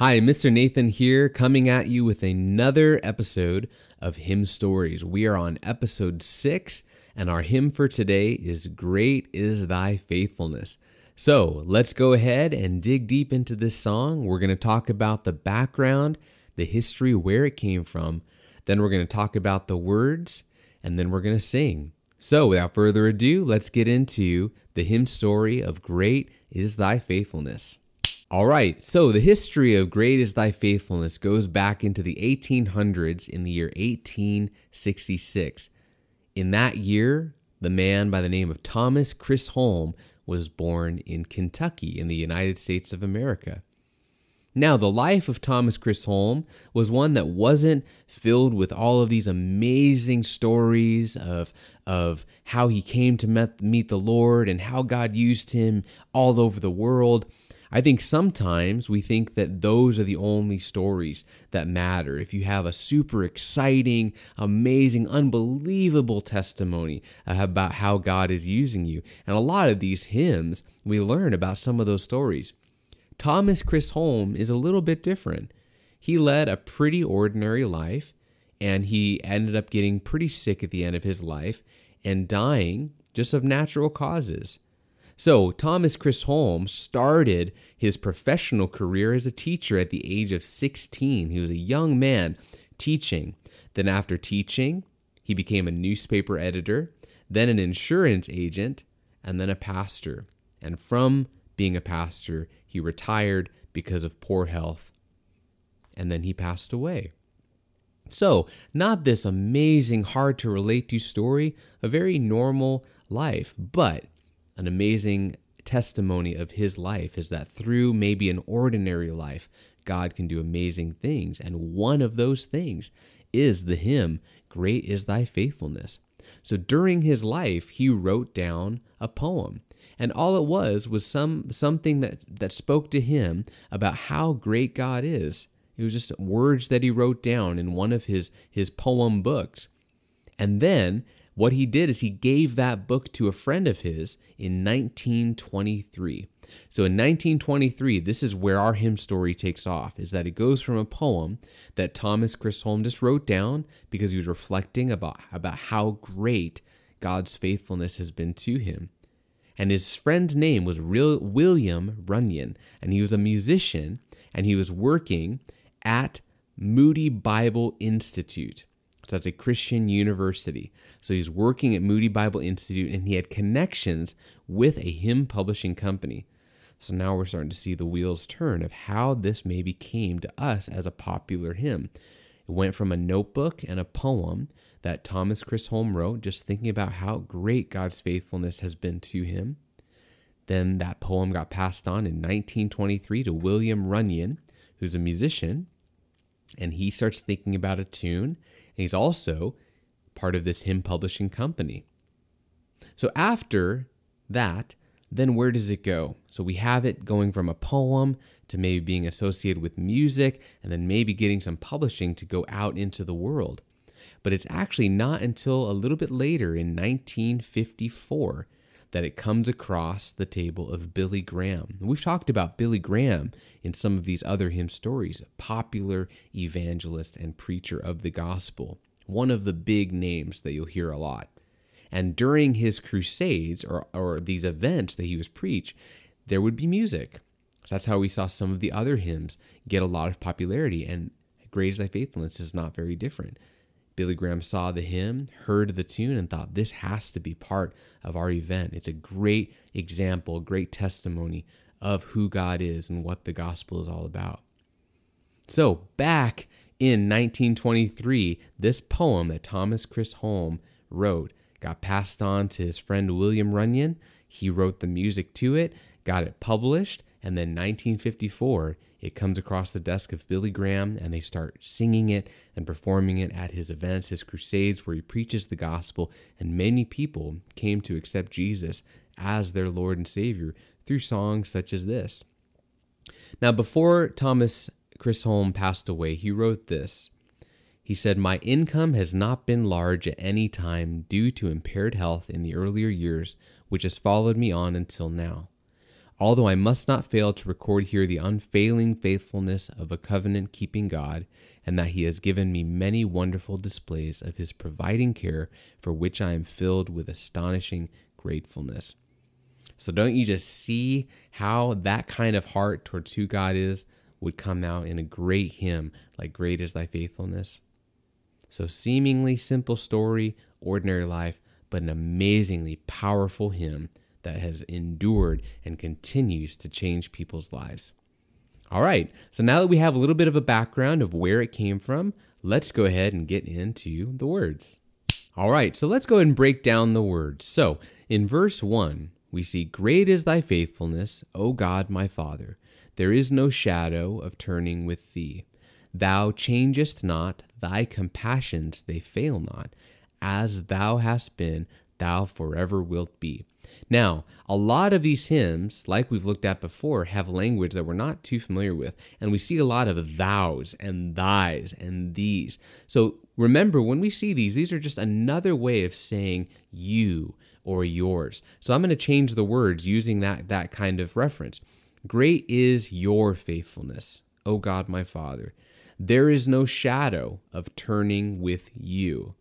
Hi, Mr. Nathan here, coming at you with another episode of Hymn Stories. We are on episode 6, and our hymn for today is Great is Thy Faithfulness. So let's go ahead and dig deep into this song. We're going to talk about the background, the history, where it came from. Then we're going to talk about the words, and then we're going to sing. So without further ado, let's get into the hymn story of Great is Thy Faithfulness. All right, so the history of Great is Thy Faithfulness goes back into the 1800s in the year 1866. In that year, the man by the name of Thomas Chisholm was born in Kentucky in the United States of America. Now, the life of Thomas Chisholm was one that wasn't filled with all of these amazing stories of how he came to meet the Lord and how God used him all over the world. I think sometimes we think that those are the only stories that matter. If you have a super exciting, amazing, unbelievable testimony about how God is using you. And a lot of these hymns, we learn about some of those stories. Thomas Chisholm is a little bit different. He led a pretty ordinary life, and he ended up getting pretty sick at the end of his life and dying just of natural causes. So Thomas Chisholm started his professional career as a teacher at the age of 16. He was a young man teaching. Then after teaching, he became a newspaper editor, then an insurance agent, and then a pastor. And from being a pastor, he retired because of poor health, and then he passed away. So, not this amazing, hard to relate to story, a very normal life, but an amazing testimony of his life is that through maybe an ordinary life, God can do amazing things. And one of those things is the hymn, Great is Thy Faithfulness. So during his life, he wrote down a poem. And all it was something that spoke to him about how great God is. It was just words that he wrote down in one of his poem books. And then what he did is he gave that book to a friend of his in 1923. So in 1923, this is where our hymn story takes off, is that it goes from a poem that Thomas Chisholm just wrote down because he was reflecting about how great God's faithfulness has been to him. And his friend's name was William Runyon, and he was a musician, and he was working at Moody Bible Institute. So that's a Christian university. So he's working at Moody Bible Institute, and he had connections with a hymn publishing company. So now we're starting to see the wheels turn of how this maybe came to us as a popular hymn. It went from a notebook and a poem that Thomas Chisholm wrote, just thinking about how great God's faithfulness has been to him. Then that poem got passed on in 1923 to William Runyon, who's a musician, and he starts thinking about a tune. And he's also part of this hymn publishing company. So after that, then where does it go? So we have it going from a poem to maybe being associated with music, and then maybe getting some publishing to go out into the world. But it's actually not until a little bit later in 1954 that it comes across the table of Billy Graham. And we've talked about Billy Graham in some of these other hymn stories, a popular evangelist and preacher of the gospel, one of the big names that you'll hear a lot. And during his crusades or these events that he was preach, there would be music. So that's how we saw some of the other hymns get a lot of popularity, and Great is Thy Faithfulness is not very different. Billy Graham saw the hymn, heard the tune, and thought, this has to be part of our event. It's a great example, great testimony of who God is and what the gospel is all about. So back in 1923, this poem that Thomas Chisholm wrote got passed on to his friend William Runyon. He wrote the music to it, got it published, and then 1954, it comes across the desk of Billy Graham, and they start singing it and performing it at his events, his crusades, where he preaches the gospel, and many people came to accept Jesus as their Lord and Savior through songs such as this. Now, before Thomas Chisholm passed away, he wrote this. He said, "My income has not been large at any time due to impaired health in the earlier years, which has followed me on until now. Although I must not fail to record here the unfailing faithfulness of a covenant-keeping God, and that he has given me many wonderful displays of his providing care, for which I am filled with astonishing gratefulness. So don't you just see how that kind of heart towards who God is would come out in a great hymn like Great is Thy Faithfulness? So seemingly simple story, ordinary life, but an amazingly powerful hymn that has endured and continues to change people's lives. All right, so now that we have a little bit of a background of where it came from, let's go ahead and get into the words. All right, so let's go ahead and break down the words. So in verse 1, we see, "Great is thy faithfulness, O God my Father. There is no shadow of turning with thee. Thou changest not, thy compassions, they fail not. As thou hast been, thou forever wilt be." Now, a lot of these hymns, like we've looked at before, have language that we're not too familiar with, and we see a lot of thous and thys and these. So remember, when we see these are just another way of saying you or yours. So I'm going to change the words using that kind of reference. Great is your faithfulness, O God my Father. There is no shadow of turning with you.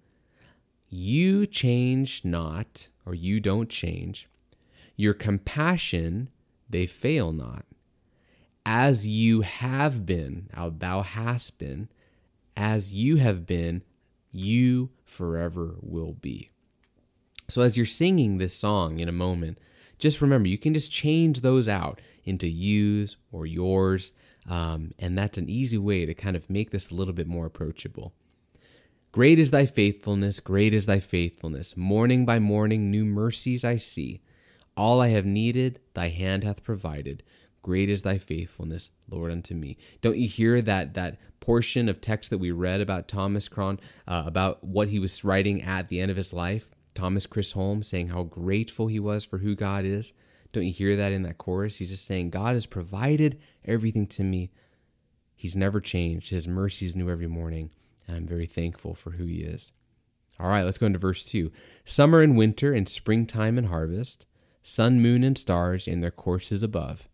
You change not, or you don't change. Your compassion, they fail not. As you have been, thou hast been, as you have been, you forever will be. So as you're singing this song in a moment, just remember, you can just change those out into yous or yours, and that's an easy way to kind of make this a little bit more approachable. Great is thy faithfulness, great is thy faithfulness. Morning by morning, new mercies I see. All I have needed, thy hand hath provided. Great is thy faithfulness, Lord, unto me. Don't you hear that portion of text that we read about Thomas Cron, about what he was writing at the end of his life? Thomas Chris Holmes saying how grateful he was for who God is. Don't you hear that in that chorus? He's just saying, God has provided everything to me. He's never changed. His mercy is new every morning, and I'm very thankful for who he is. All right, let's go into verse 2. Summer and winter and springtime and harvest, sun, moon, and stars in their courses above,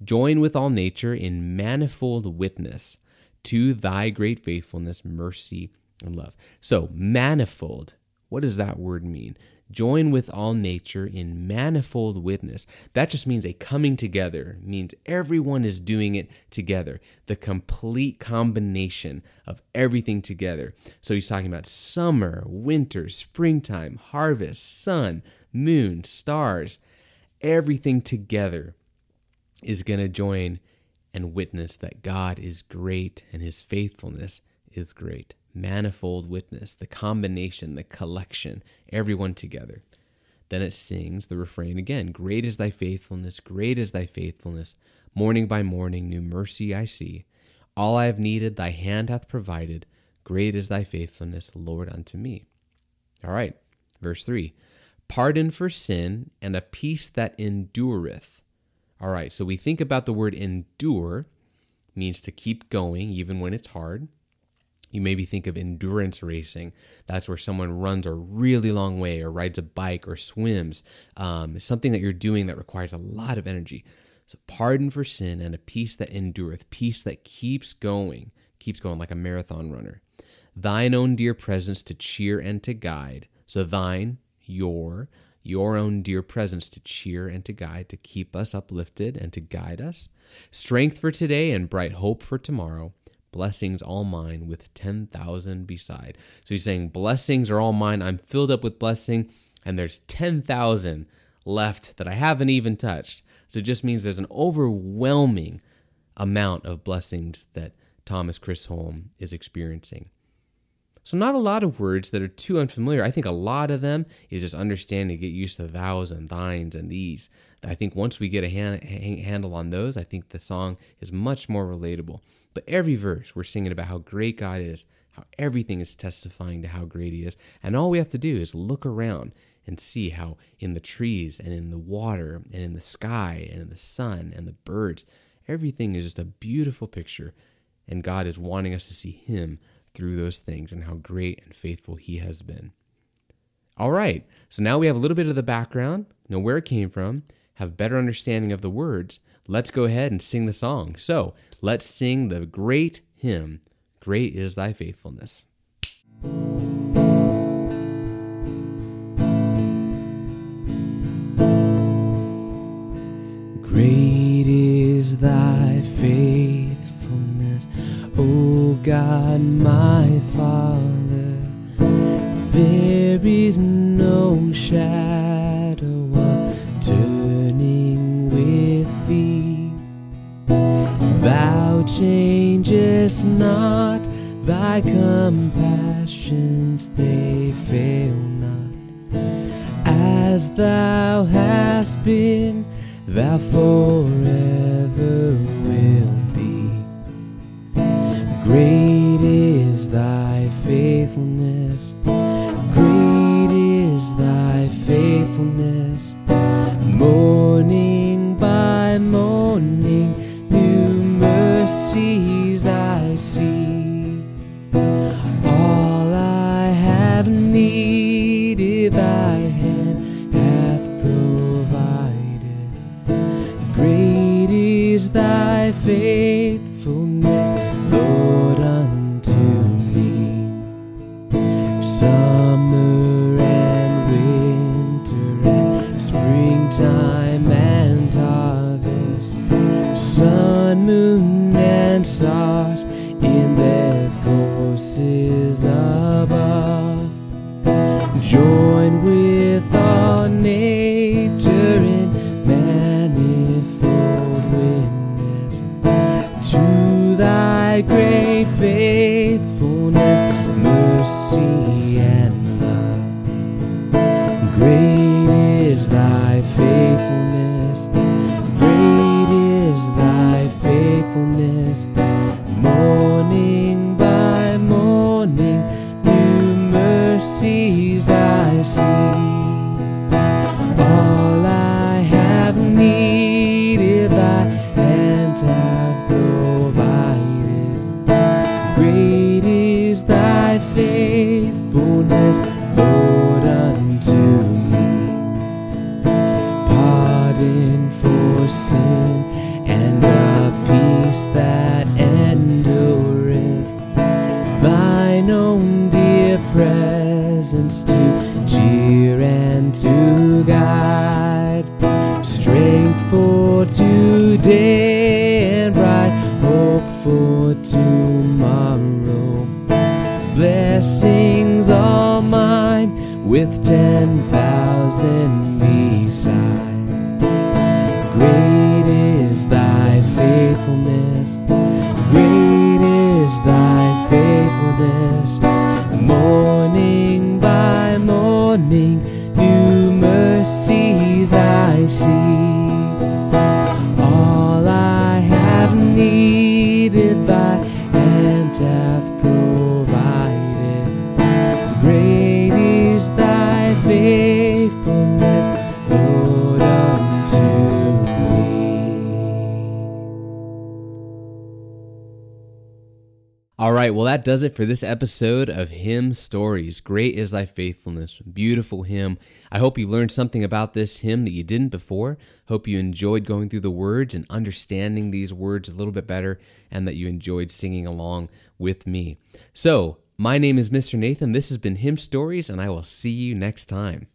join with all nature in manifold witness to thy great faithfulness, mercy, and love. So manifold, what does that word mean? Join with all nature in manifold witness. That just means a coming together, means everyone is doing it together. The complete combination of everything together. So he's talking about summer, winter, springtime, harvest, sun, moon, stars. Everything together is going to join and witness that God is great and his faithfulness is great. Manifold witness, the combination, the collection, everyone together. Then it sings the refrain again. Great is thy faithfulness, great is thy faithfulness. Morning by morning, new mercy I see. All I have needed, thy hand hath provided. Great is thy faithfulness, Lord, unto me. All right, verse 3. Pardon for sin and a peace that endureth. All right, so we think about the word endure, means to keep going even when it's hard. You maybe think of endurance racing. That's where someone runs a really long way or rides a bike or swims. Something that you're doing that requires a lot of energy. So pardon for sin and a peace that endureth, peace that keeps going like a marathon runner. Thine own dear presence to cheer and to guide. So thine, your own dear presence to cheer and to guide, to keep us uplifted and to guide us. Strength for today and bright hope for tomorrow. Blessings all mine with 10,000 beside. So he's saying blessings are all mine. I'm filled up with blessing, and there's 10,000 left that I haven't even touched. So it just means there's an overwhelming amount of blessings that Thomas Chris Holm is experiencing. So not a lot of words that are too unfamiliar. I think a lot of them is just understanding, get used to thous and thines and these. I think once we get a handle on those, I think the song is much more relatable. But every verse, we're singing about how great God is, how everything is testifying to how great he is. And all we have to do is look around and see how in the trees and in the water and in the sky and in the sun and the birds, everything is just a beautiful picture. And God is wanting us to see him through those things and how great and faithful he has been. All right, so now we have a little bit of the background, know where it came from, have better understanding of the words, let's go ahead and sing the song. So let's sing the great hymn, Great is Thy Faithfulness. Great is thy faithfulness, O God my Father. There is no shadow of turning with thee. Thou changest not, thy compassions they fail not. As thou hast been, thou forever will be. Great is thy faithfulness, great is thy faithfulness. Morning by morning, new mercies I see. All I have needed, thy hand hath provided. Great is thy faithfulness, Lord, unto me. Summer and winter and springtime and harvest, sun, moon, and stars in their courses above, join with all nature in manifold witness to thy great faithfulness, mercy, and love. Great is thy faithfulness, great is thy faithfulness. Morning by morning, new mercies I see. All I have needed, thy hand hath provided. Great is thy faithfulness, Lord, unto me. Pardon for sin and a peace that endureth, thine own dear presence to cheer and to guide, strength for today and bright hope for tomorrow. Blessings all mine with 10,000 beside. Great is thy faithfulness, great is thy faithfulness. Morning by morning, new mercies I see. All I have needed, thy hand hath provided. Great is thy faithfulness, Lord, unto me. All right, well, that does it for this episode of Hymn Stories. Great is thy faithfulness. Beautiful hymn. I hope you learned something about this hymn that you didn't before. Hope you enjoyed going through the words and understanding these words a little bit better, and that you enjoyed singing along with me. So, my name is Mr. Nathan. This has been Hymn Stories, and I will see you next time.